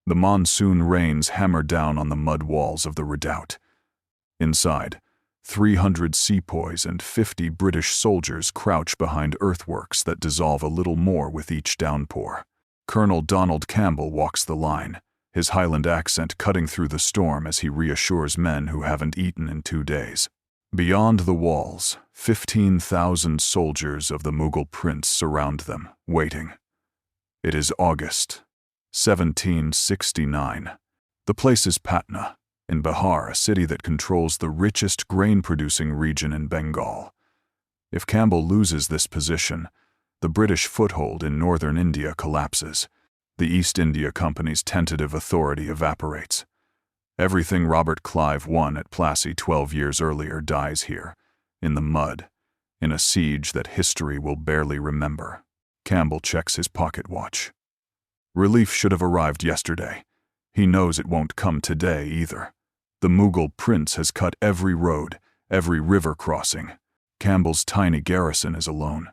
The monsoon rains hammer down on the mud walls of the redoubt. Inside, 300 Sepoys and 50 British soldiers crouch behind earthworks that dissolve a little more with each downpour. Colonel Donald Campbell walks the line, his Highland accent cutting through the storm as he reassures men who haven't eaten in 2 days. Beyond the walls, 15,000 soldiers of the Mughal prince surround them, waiting. It is August, 1769. The place is Patna, in Bihar, a city that controls the richest grain-producing region in Bengal. If Campbell loses this position, the British foothold in northern India collapses. The East India Company's tentative authority evaporates. Everything Robert Clive won at Plassey 12 years earlier dies here, in the mud, in a siege that history will barely remember. Campbell checks his pocket watch. Relief should have arrived yesterday. He knows it won't come today either. The Mughal prince has cut every road, every river crossing. Campbell's tiny garrison is alone.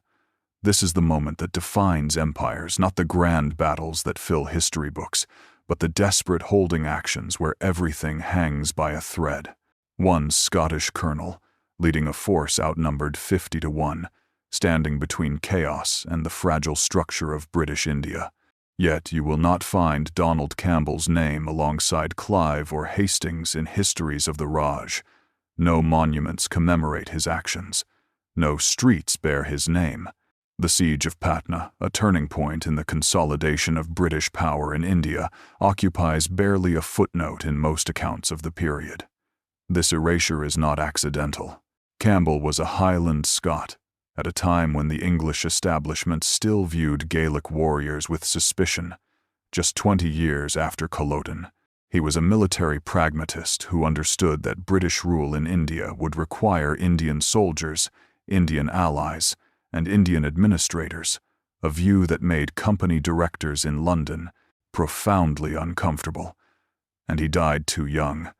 This is the moment that defines empires, not the grand battles that fill history books, but the desperate holding actions where everything hangs by a thread. One Scottish colonel, leading a force outnumbered 50-1, standing between chaos and the fragile structure of British India. Yet you will not find Donald Campbell's name alongside Clive or Hastings in histories of the Raj. No monuments commemorate his actions. No streets bear his name. The siege of Patna, a turning point in the consolidation of British power in India, occupies barely a footnote in most accounts of the period. This erasure is not accidental. Campbell was a Highland Scot, at a time when the English establishment still viewed Gaelic warriors with suspicion. Just 20 years after Culloden, he was a military pragmatist who understood that British rule in India would require Indian soldiers, Indian allies, and Indian administrators, a view that made company directors in London profoundly uncomfortable. And he died too young,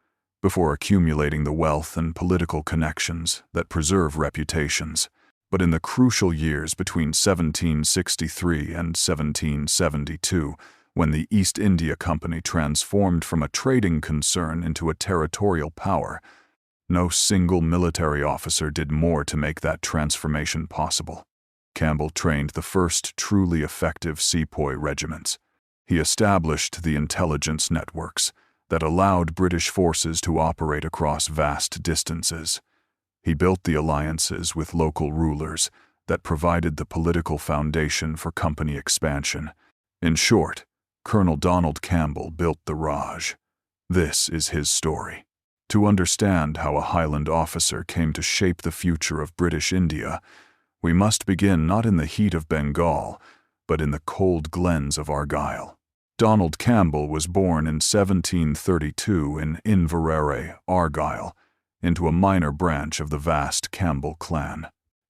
before accumulating the wealth and political connections that preserve reputations. But in the crucial years between 1763 and 1772, when the East India Company transformed from a trading concern into a territorial power, no single military officer did more to make that transformation possible. Campbell trained the first truly effective Sepoy regiments. He established the intelligence networks that allowed British forces to operate across vast distances. He built the alliances with local rulers that provided the political foundation for company expansion. In short, Colonel Donald Campbell built the Raj. This is his story. To understand how a Highland officer came to shape the future of British India, we must begin not in the heat of Bengal, but in the cold glens of Argyll. Donald Campbell was born in 1732 in Inverary, Argyll, into a minor branch of the vast Campbell clan.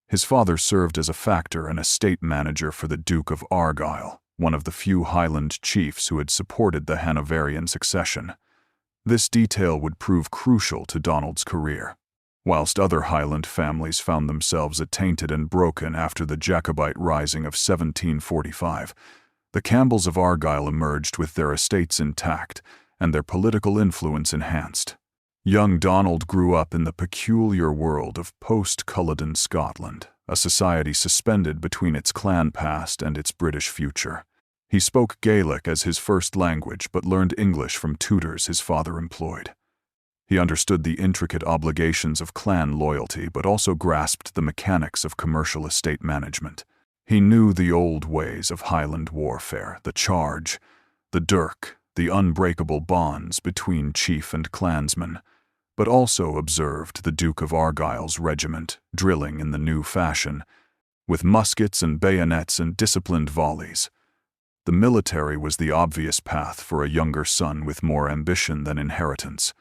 His father served as a factor and estate manager for the Duke of Argyll, one of the few Highland chiefs who had supported the Hanoverian succession. This detail would prove crucial to Donald's career. Whilst other Highland families found themselves attainted and broken after the Jacobite Rising of 1745, the Campbells of Argyll emerged with their estates intact and their political influence enhanced. Young Donald grew up in the peculiar world of post-Culloden Scotland, a society suspended between its clan past and its British future. He spoke Gaelic as his first language but learned English from tutors his father employed. He understood the intricate obligations of clan loyalty but also grasped the mechanics of commercial estate management. He knew the old ways of Highland warfare, the charge, the dirk, the unbreakable bonds between chief and clansman, but also observed the Duke of Argyll's regiment drilling in the new fashion, with muskets and bayonets and disciplined volleys. The military was the obvious path for a younger son with more ambition than inheritance.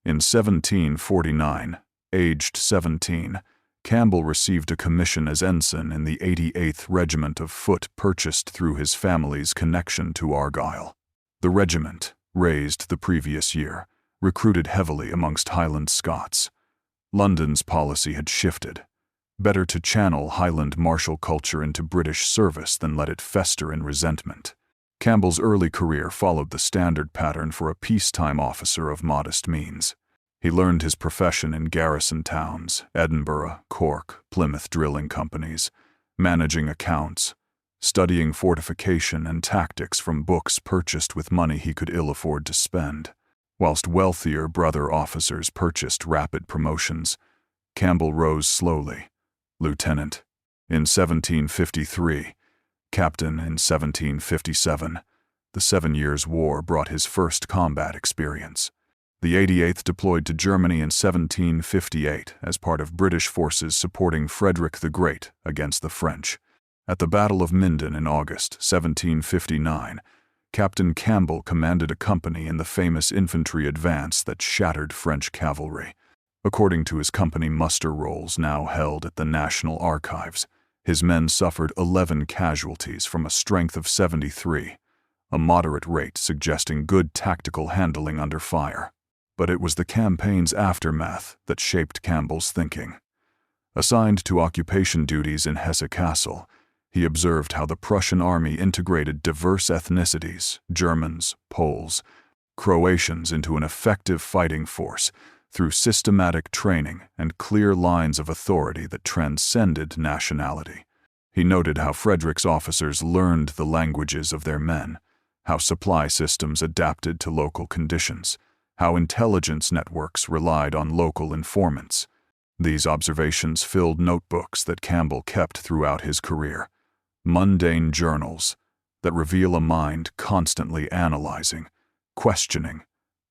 In 1749, aged 17, Campbell received a commission as ensign in the 88th Regiment of Foot purchased through his family's connection to Argyll. The regiment, raised the previous year, recruited heavily amongst Highland Scots. London's policy had shifted. Better to channel Highland martial culture into British service than let it fester in resentment. Campbell's early career followed the standard pattern for a peacetime officer of modest means. He learned his profession in garrison towns, Edinburgh, Cork, Plymouth drilling companies, managing accounts, studying fortification and tactics from books purchased with money he could ill afford to spend. Whilst wealthier brother officers purchased rapid promotions, Campbell rose slowly. Lieutenant in 1753, captain in 1757. The 7 Years' War brought his first combat experience. The 88th deployed to Germany in 1758 as part of British forces supporting Frederick the Great against the French. At the Battle of Minden in August 1759, Captain Campbell commanded a company in the famous infantry advance that shattered French cavalry. According to his company muster rolls now held at the National Archives, his men suffered 11 casualties from a strength of 73, a moderate rate suggesting good tactical handling under fire. But it was the campaign's aftermath that shaped Campbell's thinking. Assigned to occupation duties in Hesse Castle, he observed how the Prussian army integrated diverse ethnicities, Germans, Poles, Croatians into an effective fighting force through systematic training and clear lines of authority that transcended nationality. He noted how Frederick's officers learned the languages of their men, how supply systems adapted to local conditions, how intelligence networks relied on local informants. These observations filled notebooks that Campbell kept throughout his career, mundane journals that reveal a mind constantly analyzing, questioning,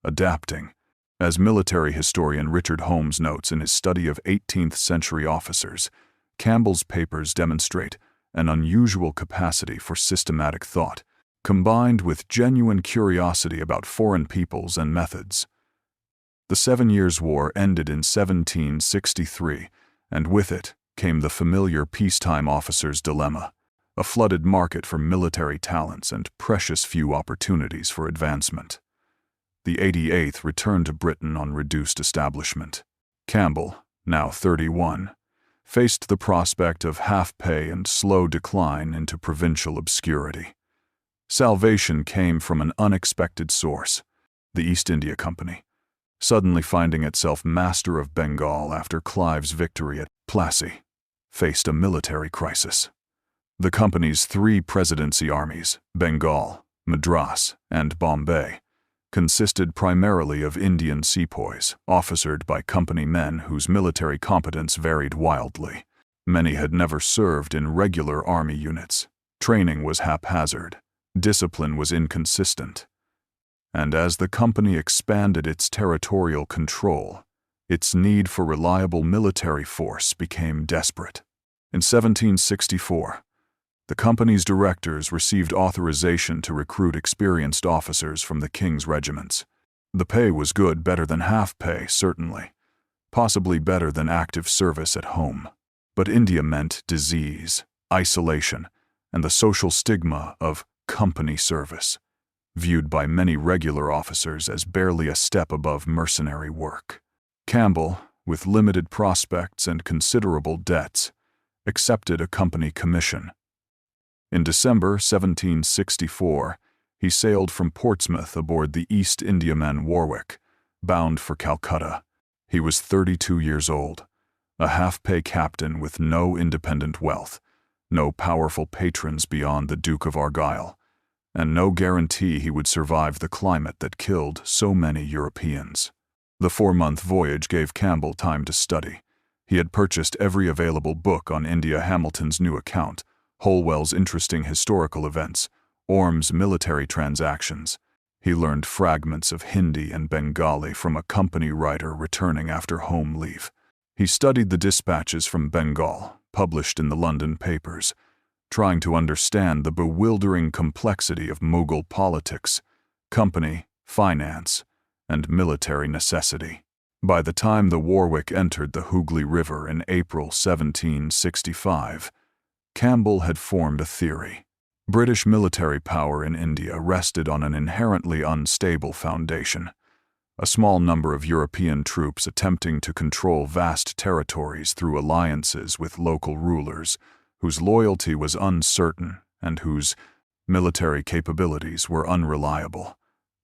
adapting. As military historian Richard Holmes notes in his study of 18th-century officers, Campbell's papers demonstrate an unusual capacity for systematic thought, combined with genuine curiosity about foreign peoples and methods. The 7 Years' War ended in 1763, and with it came the familiar peacetime officer's dilemma, a flooded market for military talents and precious few opportunities for advancement. The 88th returned to Britain on reduced establishment. Campbell, now 31, faced the prospect of half-pay and slow decline into provincial obscurity. Salvation came from an unexpected source, the East India Company, suddenly finding itself master of Bengal after Clive's victory at Plassey, faced a military crisis. The company's 3 presidency armies, Bengal, Madras, and Bombay, consisted primarily of Indian sepoys, officered by company men whose military competence varied wildly. Many had never served in regular army units. Training was haphazard. Discipline was inconsistent. And as the company expanded its territorial control, its need for reliable military force became desperate. In 1764, the company's directors received authorization to recruit experienced officers from the King's regiments. The pay was good, better than half pay, certainly, possibly better than active service at home. But India meant disease, isolation, and the social stigma of company service, viewed by many regular officers as barely a step above mercenary work. Campbell, with limited prospects and considerable debts, accepted a company commission. In December 1764, he sailed from Portsmouth aboard the East Indiaman Warwick, bound for Calcutta. He was 32 years old, a half-pay captain with no independent wealth, no powerful patrons beyond the Duke of Argyll, and no guarantee he would survive the climate that killed so many Europeans. The 4-month voyage gave Campbell time to study. He had purchased every available book on India, Hamilton's new account, Holwell's interesting historical events, Orme's military transactions. He learned fragments of Hindi and Bengali from a company writer returning after home leave. He studied the dispatches from Bengal, published in the London papers, trying to understand the bewildering complexity of Mughal politics, company, finance, and military necessity. By the time the Warwick entered the Hooghly River in April 1765, Campbell had formed a theory. British military power in India rested on an inherently unstable foundation. A small number of European troops attempting to control vast territories through alliances with local rulers, whose loyalty was uncertain and whose Military capabilities were unreliable.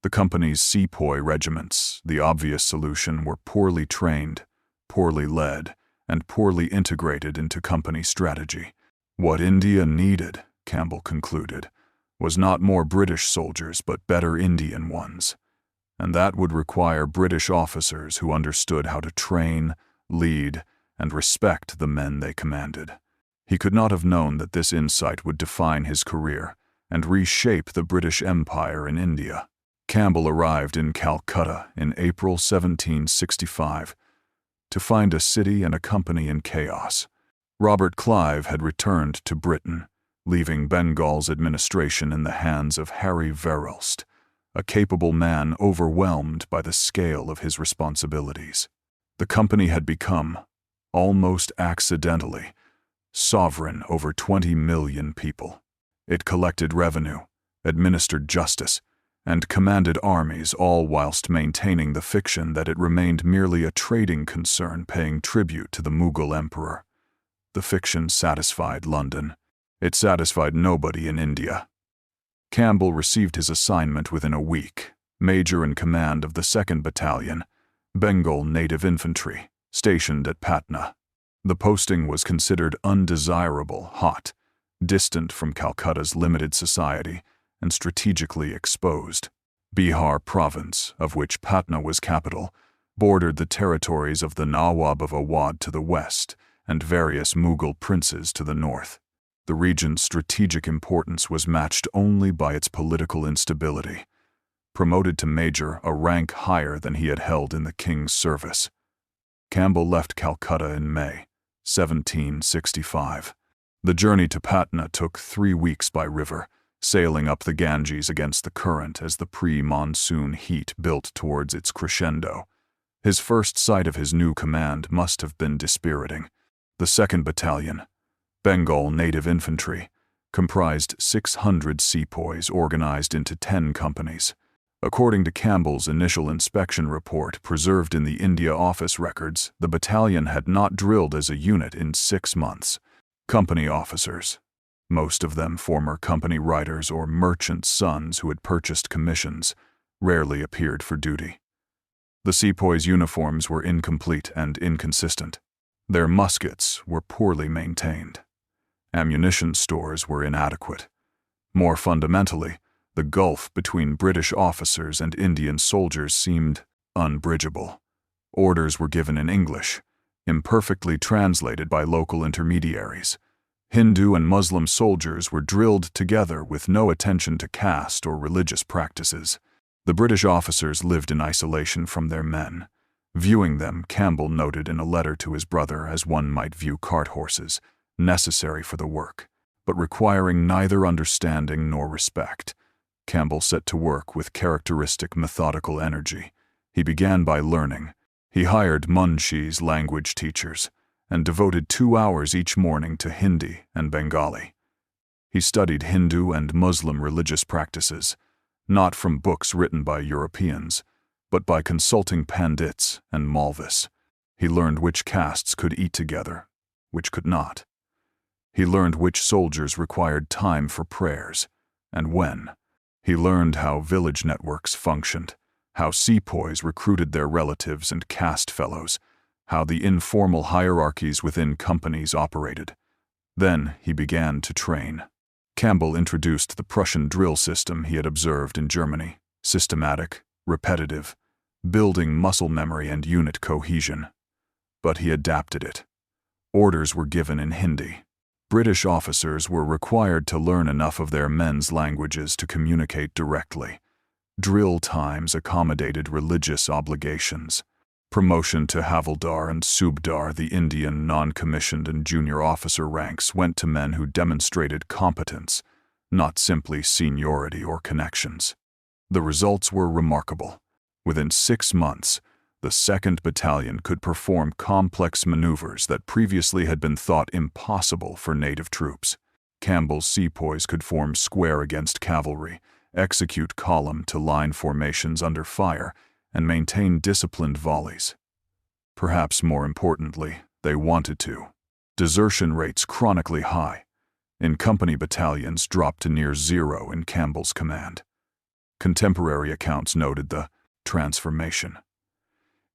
The company's Sepoy regiments, the obvious solution, were poorly trained, poorly led, and poorly integrated into company strategy. What India needed, Campbell concluded, was not more British soldiers but better Indian ones. And that would require British officers who understood how to train, lead, and respect the men they commanded. He could not have known that this insight would define his career and reshape the British Empire in India. Campbell arrived in Calcutta in April 1765 to find a city and a company in chaos. Robert Clive had returned to Britain, leaving Bengal's administration in the hands of Harry Verhulst, a capable man overwhelmed by the scale of his responsibilities. The company had become, almost accidentally, sovereign over 20 million people. It collected revenue, administered justice, and commanded armies, all whilst maintaining the fiction that it remained merely a trading concern paying tribute to the Mughal emperor. The fiction satisfied London. It satisfied nobody in India. Campbell received his assignment within a week, major in command of the 2nd Battalion, Bengal Native Infantry, stationed at Patna. The posting was considered undesirable, hot, distant from Calcutta's limited society, and strategically exposed. Bihar province, of which Patna was capital, bordered the territories of the Nawab of Awadh to the west and various Mughal princes to the north. The region's strategic importance was matched only by its political instability. Promoted to major, a rank higher than he had held in the king's service, Campbell left Calcutta in May 1765. The journey to Patna took 3 weeks by river, sailing up the Ganges against the current as the pre-monsoon heat built towards its crescendo. His first sight of his new command must have been dispiriting. The 2nd Battalion, Bengal Native Infantry, comprised 600 sepoys organized into 10 companies. According to Campbell's initial inspection report preserved in the India Office records, the battalion had not drilled as a unit in 6 months. Company officers, most of them former company riders or merchants' sons who had purchased commissions, rarely appeared for duty. The sepoys' uniforms were incomplete and inconsistent. Their muskets were poorly maintained. Ammunition stores were inadequate. More fundamentally, the gulf between British officers and Indian soldiers seemed unbridgeable. Orders were given in English, imperfectly translated by local intermediaries. Hindu and Muslim soldiers were drilled together with no attention to caste or religious practices. The British officers lived in isolation from their men, viewing them, Campbell noted in a letter to his brother, as one might view cart horses, necessary for the work, but requiring neither understanding nor respect. Campbell set to work with characteristic methodical energy. He began by learning. He hired Munshis language teachers and devoted 2 hours each morning to Hindi and Bengali. He studied Hindu and Muslim religious practices, not from books written by Europeans, but by consulting Pandits and Malvis. He learned which castes could eat together, which could not. He learned which soldiers required time for prayers, and when. He learned how village networks functioned, how sepoys recruited their relatives and caste fellows, how the informal hierarchies within companies operated. Then he began to train. Campbell introduced the Prussian drill system he had observed in Germany, systematic, repetitive, building muscle memory and unit cohesion. But he adapted it. Orders were given in Hindi. British officers were required to learn enough of their men's languages to communicate directly. Drill times accommodated religious obligations. Promotion to Havildar and Subdar, the Indian non-commissioned and junior officer ranks, went to men who demonstrated competence, not simply seniority or connections. The results were remarkable. Within 6 months, the 2nd Battalion could perform complex maneuvers that previously had been thought impossible for native troops. Campbell's sepoys could form square against cavalry, execute column-to-line formations under fire, and maintain disciplined volleys. Perhaps more importantly, they wanted to. Desertion rates chronically high. in company battalions dropped to near zero in Campbell's command. Contemporary accounts noted the transformation.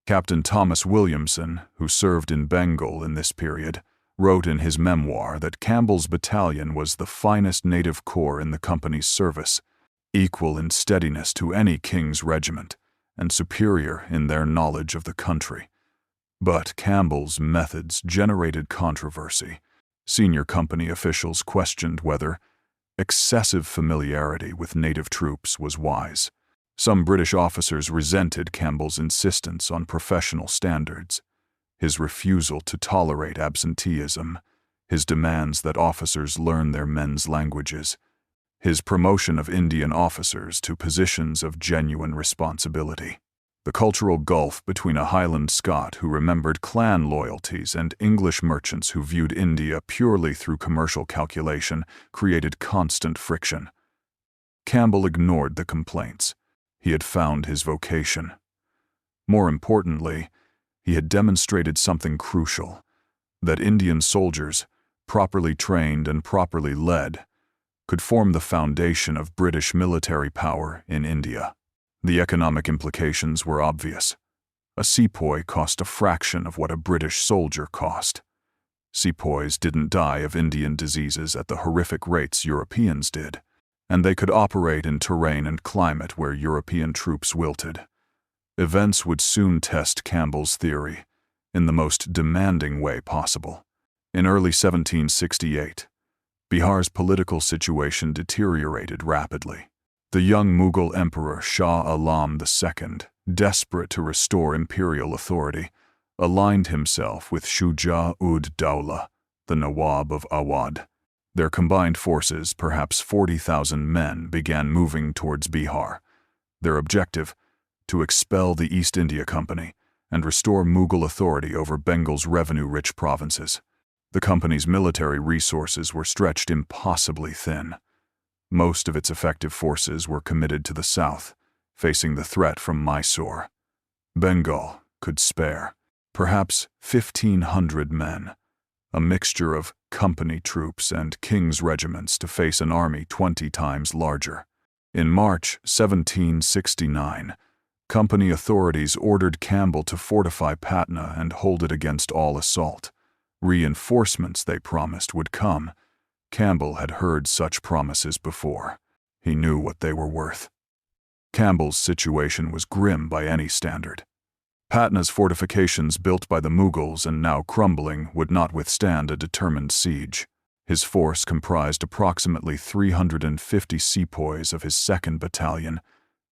Captain Thomas Williamson, who served in Bengal in this period, wrote in his memoir that Campbell's battalion was the finest native corps in the company's service, equal in steadiness to any king's regiment, and superior in their knowledge of the country. But Campbell's methods generated controversy. Senior company officials questioned whether excessive familiarity with native troops was wise. Some British officers resented Campbell's insistence on professional standards, his refusal to tolerate absenteeism, his demands that officers learn their men's languages, his promotion of Indian officers to positions of genuine responsibility. The cultural gulf between a Highland Scot who remembered clan loyalties and English merchants who viewed India purely through commercial calculation created constant friction. Campbell ignored the complaints. He had found his vocation. More importantly, he had demonstrated something crucial: that Indian soldiers, properly trained and properly led, could form the foundation of British military power in India. The economic implications were obvious. A sepoy cost a fraction of what a British soldier cost. Sepoys didn't die of Indian diseases at the horrific rates Europeans did, and they could operate in terrain and climate where European troops wilted. Events would soon test Campbell's theory in the most demanding way possible. In early 1768, Bihar's political situation deteriorated rapidly. The young Mughal Emperor Shah Alam II, desperate to restore imperial authority, aligned himself with Shuja-ud-Dawla, the Nawab of Awadh. Their combined forces, perhaps 40,000 men, began moving towards Bihar. Their objective: to expel the East India Company and restore Mughal authority over Bengal's revenue-rich provinces. The company's military resources were stretched impossibly thin. Most of its effective forces were committed to the south, facing the threat from Mysore. Bengal could spare perhaps 1,500 men, a mixture of company troops and king's regiments to face an army 20 times larger. In March 1769, company authorities ordered Campbell to fortify Patna and hold it against all assault. Reinforcements, they promised, would come. Campbell had heard such promises before. He knew what they were worth. Campbell's situation was grim by any standard. Patna's fortifications, built by the Mughals and now crumbling, would not withstand a determined siege. His force comprised approximately 350 sepoys of his 2nd Battalion,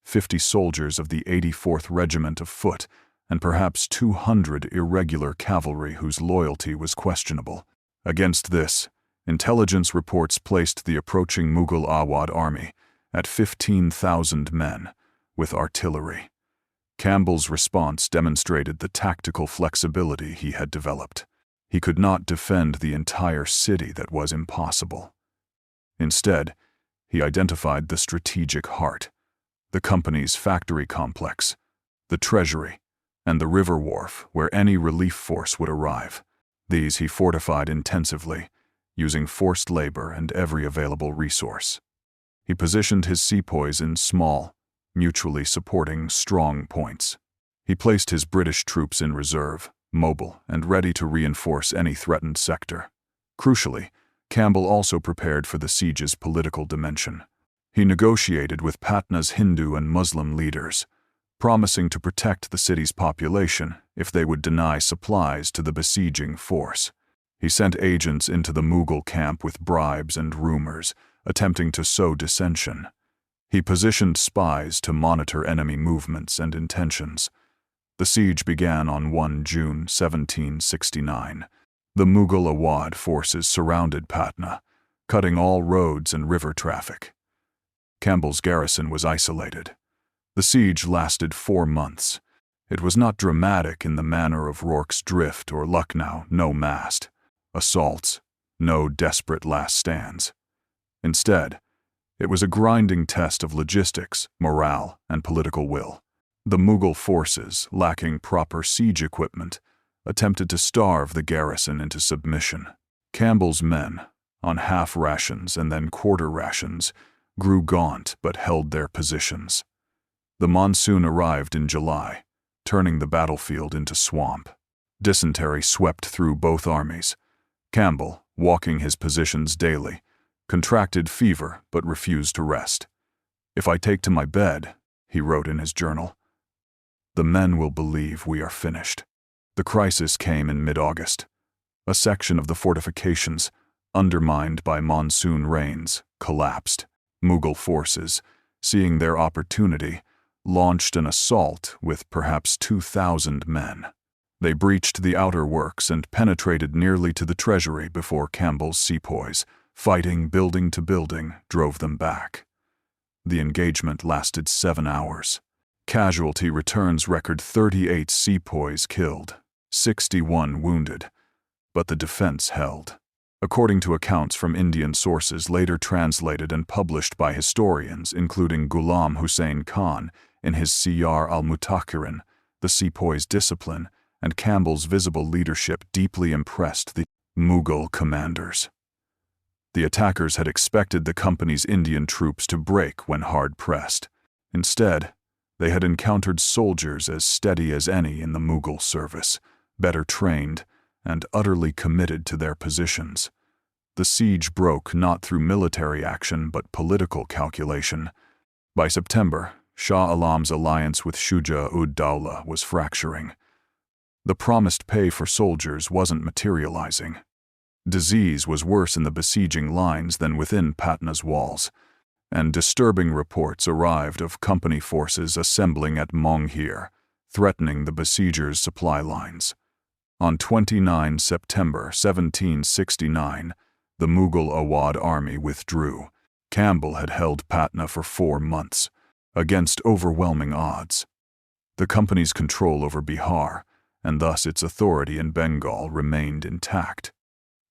50 soldiers of the 84th Regiment of Foot, and perhaps 200 irregular cavalry whose loyalty was questionable. Against this, intelligence reports placed the approaching Mughal Awadh army at 15,000 men, with artillery. Campbell's response demonstrated the tactical flexibility he had developed. He could not defend the entire city; that was impossible. Instead, he identified the strategic heart: the company's factory complex, the treasury, and the river wharf where any relief force would arrive. These he fortified intensively, using forced labor and every available resource. He positioned his sepoys in small, mutually supporting strong points. He placed his British troops in reserve, mobile and ready to reinforce any threatened sector. Crucially, Campbell also prepared for the siege's political dimension. He negotiated with Patna's Hindu and Muslim leaders, promising to protect the city's population if they would deny supplies to the besieging force. He sent agents into the Mughal camp with bribes and rumors, attempting to sow dissension. He positioned spies to monitor enemy movements and intentions. The siege began on 1 June 1769. The Mughal Awadh forces surrounded Patna, cutting all roads and river traffic. Campbell's garrison was isolated. The siege lasted 4 months. It was not dramatic in the manner of Rorke's Drift or Lucknow, no massed assaults, no desperate last stands. Instead, it was a grinding test of logistics, morale, and political will. The Mughal forces, lacking proper siege equipment, attempted to starve the garrison into submission. Campbell's men, on half rations and then quarter rations, grew gaunt but held their positions. The monsoon arrived in July, turning the battlefield into swamp. Dysentery swept through both armies. Campbell, walking his positions daily, contracted fever but refused to rest. "If I take to my bed," he wrote in his journal, "the men will believe we are finished." The crisis came in mid-August. A section of the fortifications, undermined by monsoon rains, collapsed. Mughal forces, seeing their opportunity, launched an assault with perhaps 2,000 men. They breached the outer works and penetrated nearly to the treasury before Campbell's sepoys, fighting building to building, drove them back. The engagement lasted 7 hours. Casualty returns record 38 sepoys killed, 61 wounded, but the defense held. According to accounts from Indian sources later translated and published by historians, including Ghulam Hussain Khan in his Siyar al-Mutakirin, the sepoys' discipline and Campbell's visible leadership deeply impressed the Mughal commanders. The attackers had expected the company's Indian troops to break when hard-pressed. Instead, they had encountered soldiers as steady as any in the Mughal service, better trained, and utterly committed to their positions. The siege broke not through military action but political calculation. By September, Shah Alam's alliance with Shuja-ud-Dawla was fracturing. The promised pay for soldiers wasn't materializing. Disease was worse in the besieging lines than within Patna's walls, and disturbing reports arrived of company forces assembling at Monghir, threatening the besiegers' supply lines. On 29 September 1769, the Mughal Awadh army withdrew. Campbell had held Patna for 4 months, against overwhelming odds. The company's control over Bihar, and thus its authority in Bengal, remained intact.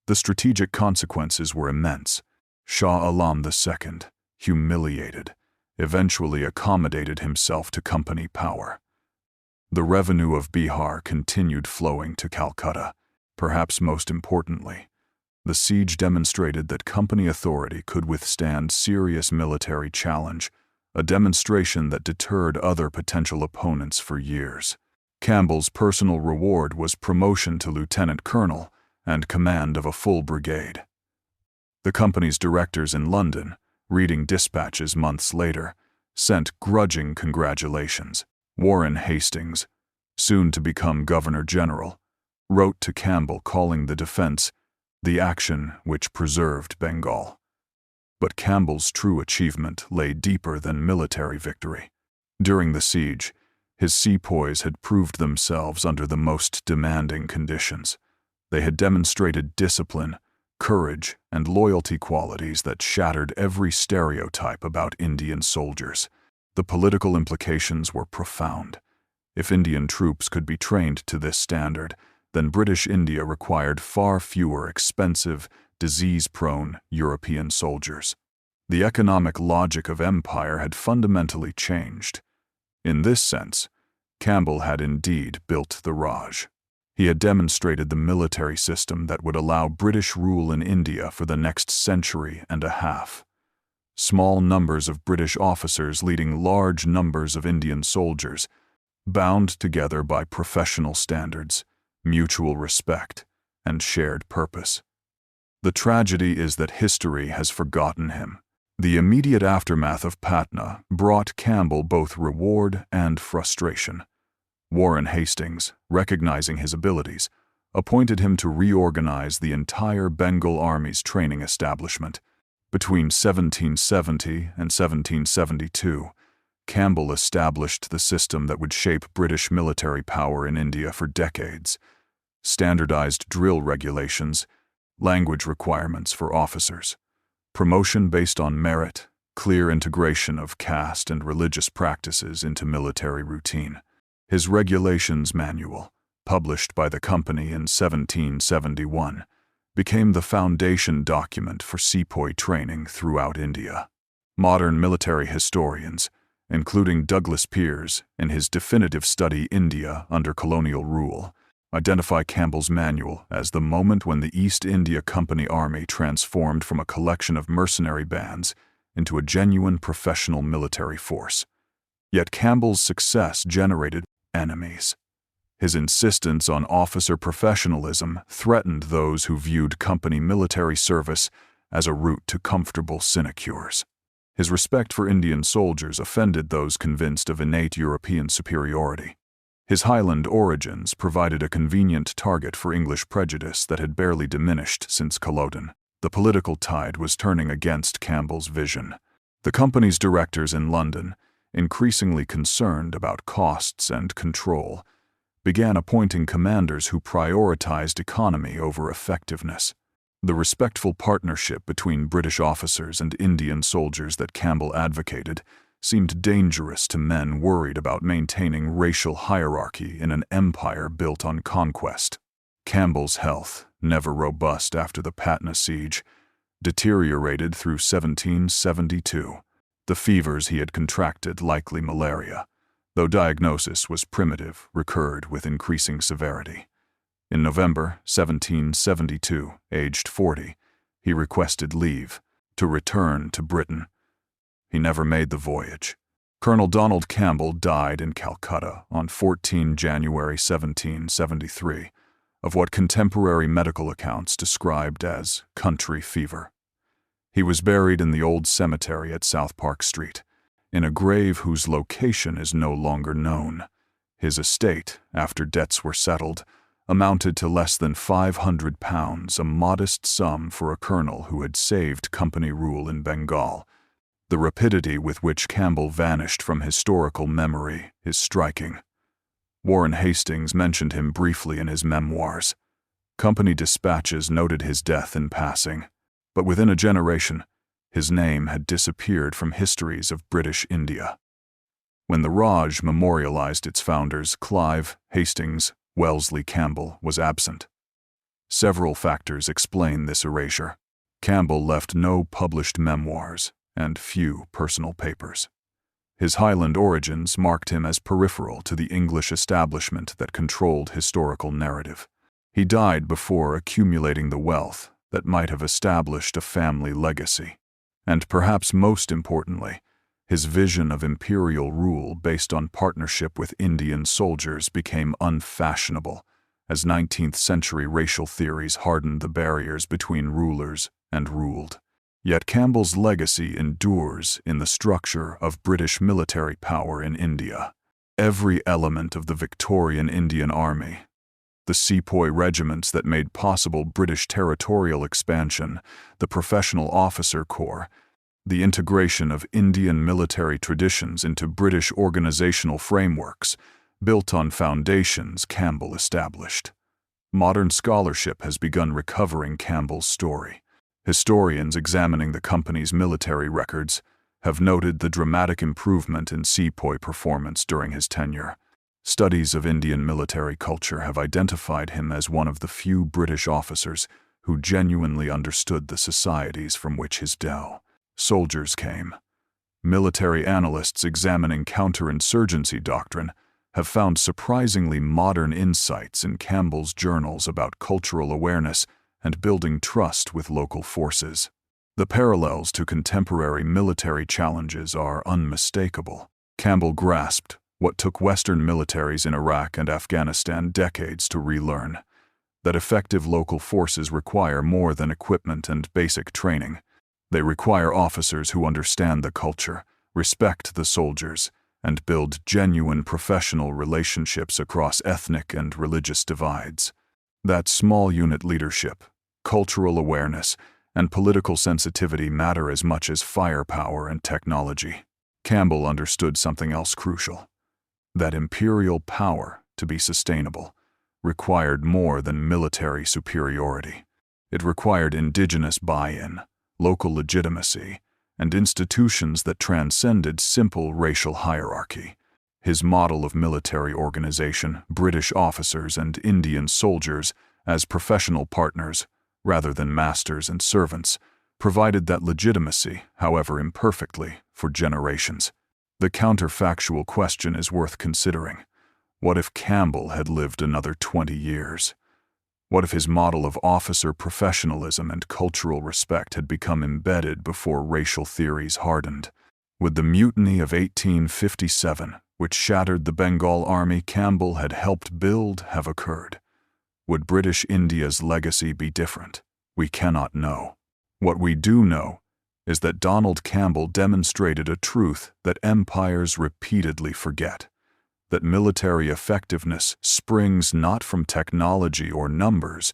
The strategic consequences were immense. Shah Alam II, humiliated, eventually accommodated himself to company power. The revenue of Bihar continued flowing to Calcutta. Perhaps most importantly, the siege demonstrated that company authority could withstand serious military challenge, a demonstration that deterred other potential opponents for years. Campbell's personal reward was promotion to lieutenant colonel and command of a full brigade. The company's directors in London, reading dispatches months later, sent grudging congratulations. Warren Hastings, soon to become Governor-General, wrote to Campbell calling the defense the action which preserved Bengal. But Campbell's true achievement lay deeper than military victory. During the siege, his sepoys had proved themselves under the most demanding conditions. They had demonstrated discipline, courage, and loyalty qualities that shattered every stereotype about Indian soldiers. The political implications were profound. If Indian troops could be trained to this standard, then British India required far fewer expensive, disease-prone European soldiers. The economic logic of empire had fundamentally changed. In this sense, Campbell had indeed built the Raj. He had demonstrated the military system that would allow British rule in India for the next century and a half. Small numbers of British officers leading large numbers of Indian soldiers, bound together by professional standards, mutual respect, and shared purpose. The tragedy is that history has forgotten him. The immediate aftermath of Patna brought Campbell both reward and frustration. Warren Hastings, recognizing his abilities, appointed him to reorganize the entire Bengal Army's training establishment. Between 1770 and 1772, Campbell established the system that would shape British military power in India for decades. Standardized drill regulations, language requirements for officers, promotion based on merit, clear integration of caste and religious practices into military routine. His regulations manual, published by the company in 1771, became the foundation document for sepoy training throughout India. Modern military historians, including Douglas Pearce in his definitive study India under Colonial Rule, identify Campbell's manual as the moment when the East India Company Army transformed from a collection of mercenary bands into a genuine professional military force. Yet Campbell's success generated enemies. His insistence on officer professionalism threatened those who viewed company military service as a route to comfortable sinecures. His respect for Indian soldiers offended those convinced of innate European superiority. His Highland origins provided a convenient target for English prejudice that had barely diminished since Culloden. The political tide was turning against Campbell's vision. The company's directors in London, increasingly concerned about costs and control, began appointing commanders who prioritized economy over effectiveness. The respectful partnership between British officers and Indian soldiers that Campbell advocated seemed dangerous to men worried about maintaining racial hierarchy in an empire built on conquest. Campbell's health, never robust after the Patna siege, deteriorated through 1772. The fevers he had contracted, likely malaria, though diagnosis was primitive, recurred with increasing severity. In November 1772, aged 40, he requested leave to return to Britain. He never made the voyage. Colonel Donald Campbell died in Calcutta on 14 January 1773 of what contemporary medical accounts described as country fever. He was buried in the old cemetery at South Park Street, in a grave whose location is no longer known. His estate, after debts were settled, amounted to less than £500, a modest sum for a colonel who had saved company rule in Bengal. The rapidity with which Campbell vanished from historical memory is striking. Warren Hastings mentioned him briefly in his memoirs. Company dispatches noted his death in passing, but within a generation, his name had disappeared from histories of British India. When the Raj memorialized its founders, Clive, Hastings, Wellesley Campbell was absent. Several factors explain this erasure. Campbell left no published memoirs and few personal papers. His Highland origins marked him as peripheral to the English establishment that controlled historical narrative. He died before accumulating the wealth that might have established a family legacy. And perhaps most importantly, his vision of imperial rule based on partnership with Indian soldiers became unfashionable as 19th-century racial theories hardened the barriers between rulers and ruled. Yet Campbell's legacy endures in the structure of British military power in India. Every element of the Victorian Indian Army, the Sepoy regiments that made possible British territorial expansion, the professional officer corps, the integration of Indian military traditions into British organizational frameworks, built on foundations Campbell established. Modern scholarship has begun recovering Campbell's story. Historians examining the company's military records have noted the dramatic improvement in Sepoy performance during his tenure. Studies of Indian military culture have identified him as one of the few British officers who genuinely understood the societies from which his soldiers came. Military analysts examining counterinsurgency doctrine have found surprisingly modern insights in Campbell's journals about cultural awareness and building trust with local forces. The parallels to contemporary military challenges are unmistakable. Campbell grasped what took Western militaries in Iraq and Afghanistan decades to relearn, that effective local forces require more than equipment and basic training. They require officers who understand the culture, respect the soldiers, and build genuine professional relationships across ethnic and religious divides. That small unit leadership, cultural awareness, and political sensitivity matter as much as firepower and technology. Campbell understood something else crucial. That imperial power, to be sustainable, required more than military superiority. It required indigenous buy-in, local legitimacy, and institutions that transcended simple racial hierarchy. His model of military organization, British officers and Indian soldiers as professional partners, rather than masters and servants, provided that legitimacy, however imperfectly, for generations. The counterfactual question is worth considering. What if Campbell had lived another 20 years? What if his model of officer professionalism and cultural respect had become embedded before racial theories hardened? Would the mutiny of 1857, which shattered the Bengal army Campbell had helped build, have occurred? Would British India's legacy be different? We cannot know. What we do know is that Donald Campbell demonstrated a truth that empires repeatedly forget: that military effectiveness springs not from technology or numbers,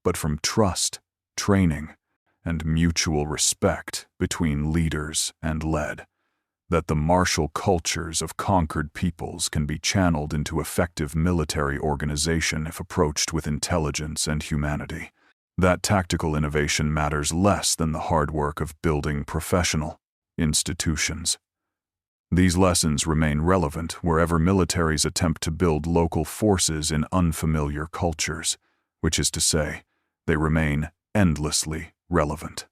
but from trust, training, and mutual respect between leaders and led. That the martial cultures of conquered peoples can be channeled into effective military organization if approached with intelligence and humanity. That tactical innovation matters less than the hard work of building professional institutions. These lessons remain relevant wherever militaries attempt to build local forces in unfamiliar cultures, which is to say, they remain endlessly relevant.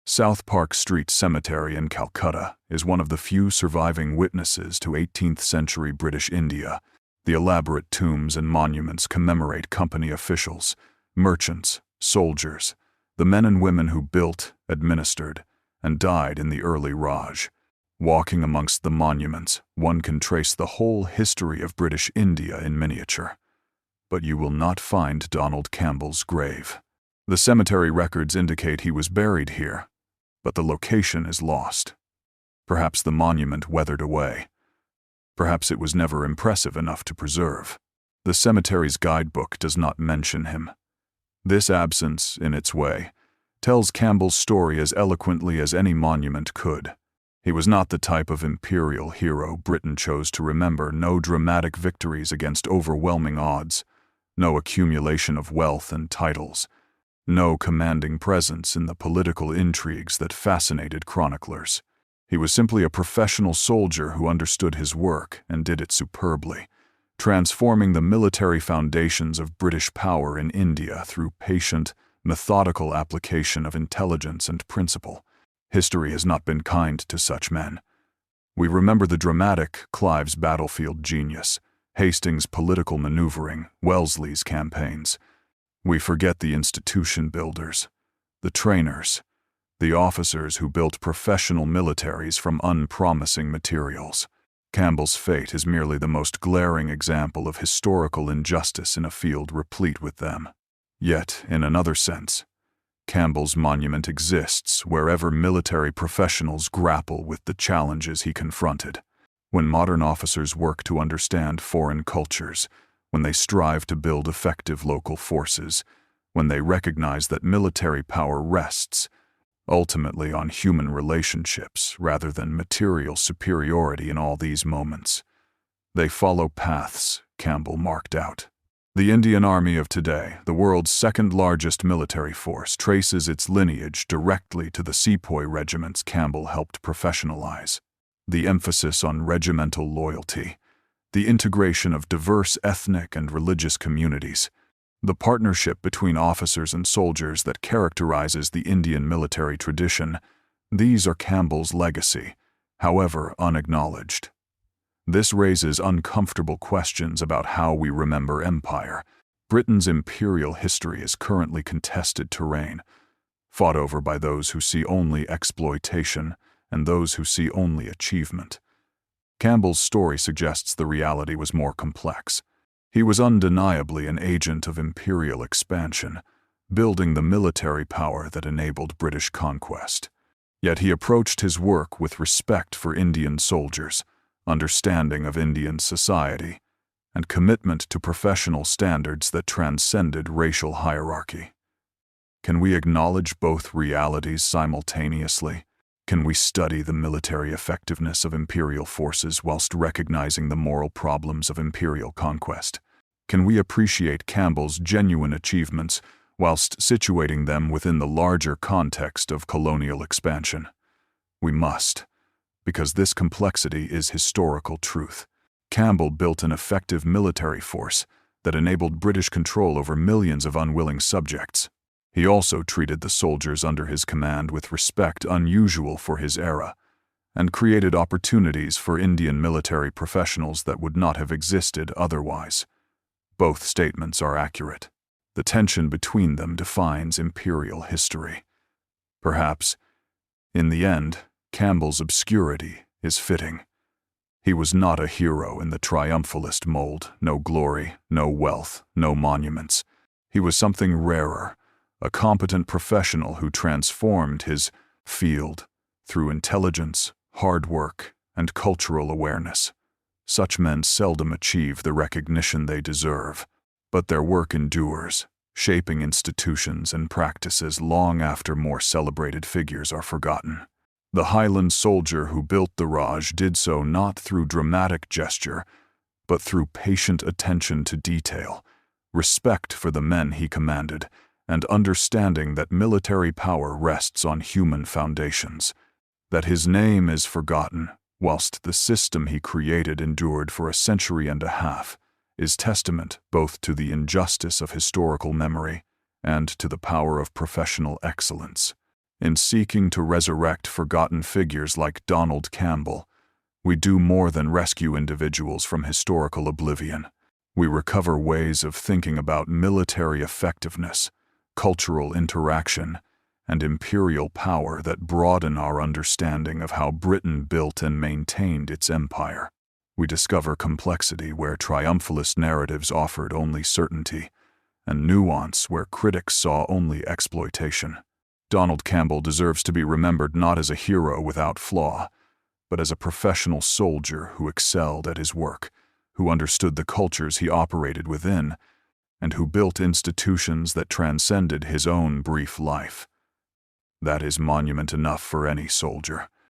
South Park Street Cemetery in Calcutta is one of the few surviving witnesses to 18th-century British India. The elaborate tombs and monuments commemorate company officials, merchants, soldiers, the men and women who built, administered, and died in the early Raj. Walking amongst the monuments, one can trace the whole history of British India in miniature. But you will not find Donald Campbell's grave. The cemetery records indicate he was buried here, but the location is lost. Perhaps the monument weathered away. Perhaps it was never impressive enough to preserve. The cemetery's guidebook does not mention him. This absence, in its way, tells Campbell's story as eloquently as any monument could. He was not the type of imperial hero Britain chose to remember. No dramatic victories against overwhelming odds, no accumulation of wealth and titles, no commanding presence in the political intrigues that fascinated chroniclers. He was simply a professional soldier who understood his work and did it superbly, transforming the military foundations of British power in India through patient, methodical application of intelligence and principle. History has not been kind to such men. We remember the dramatic Clive's battlefield genius, Hastings' political maneuvering, Wellesley's campaigns. We forget the institution builders, the trainers, the officers who built professional militaries from unpromising materials. Campbell's fate is merely the most glaring example of historical injustice in a field replete with them. Yet, in another sense, Campbell's monument exists wherever military professionals grapple with the challenges he confronted. When modern officers work to understand foreign cultures, when they strive to build effective local forces, when they recognize that military power rests, ultimately on human relationships rather than material superiority in all these moments, they follow paths Campbell marked out. The Indian Army of today, the world's second-largest military force, traces its lineage directly to the Sepoy regiments Campbell helped professionalize. The emphasis on regimental loyalty, the integration of diverse ethnic and religious communities, the partnership between officers and soldiers that characterizes the Indian military tradition, these are Campbell's legacy, however unacknowledged. This raises uncomfortable questions about how we remember empire. Britain's imperial history is currently contested terrain, fought over by those who see only exploitation and those who see only achievement. Campbell's story suggests the reality was more complex. He was undeniably an agent of imperial expansion, building the military power that enabled British conquest. Yet he approached his work with respect for Indian soldiers, understanding of Indian society, and commitment to professional standards that transcended racial hierarchy. Can we acknowledge both realities simultaneously? Can we study the military effectiveness of imperial forces whilst recognizing the moral problems of imperial conquest? Can we appreciate Campbell's genuine achievements whilst situating them within the larger context of colonial expansion? We must, because this complexity is historical truth. Campbell built an effective military force that enabled British control over millions of unwilling subjects. He also treated the soldiers under his command with respect unusual for his era, and created opportunities for Indian military professionals that would not have existed otherwise. Both statements are accurate. The tension between them defines imperial history. Perhaps, in the end, Campbell's obscurity is fitting. He was not a hero in the triumphalist mold, no glory, no wealth, no monuments. He was something rarer, a competent professional who transformed his field through intelligence, hard work, and cultural awareness. Such men seldom achieve the recognition they deserve, but their work endures, shaping institutions and practices long after more celebrated figures are forgotten. The Highland soldier who built the Raj did so not through dramatic gesture, but through patient attention to detail, respect for the men he commanded, and understanding that military power rests on human foundations. That his name is forgotten, whilst the system he created endured for a century and a half, is testament both to the injustice of historical memory and to the power of professional excellence. In seeking to resurrect forgotten figures like Donald Campbell, we do more than rescue individuals from historical oblivion. We recover ways of thinking about military effectiveness, cultural interaction, and imperial power that broaden our understanding of how Britain built and maintained its empire. We discover complexity where triumphalist narratives offered only certainty, and nuance where critics saw only exploitation. Donald Campbell deserves to be remembered not as a hero without flaw, but as a professional soldier who excelled at his work, who understood the cultures he operated within, and who built institutions that transcended his own brief life. That is monument enough for any soldier.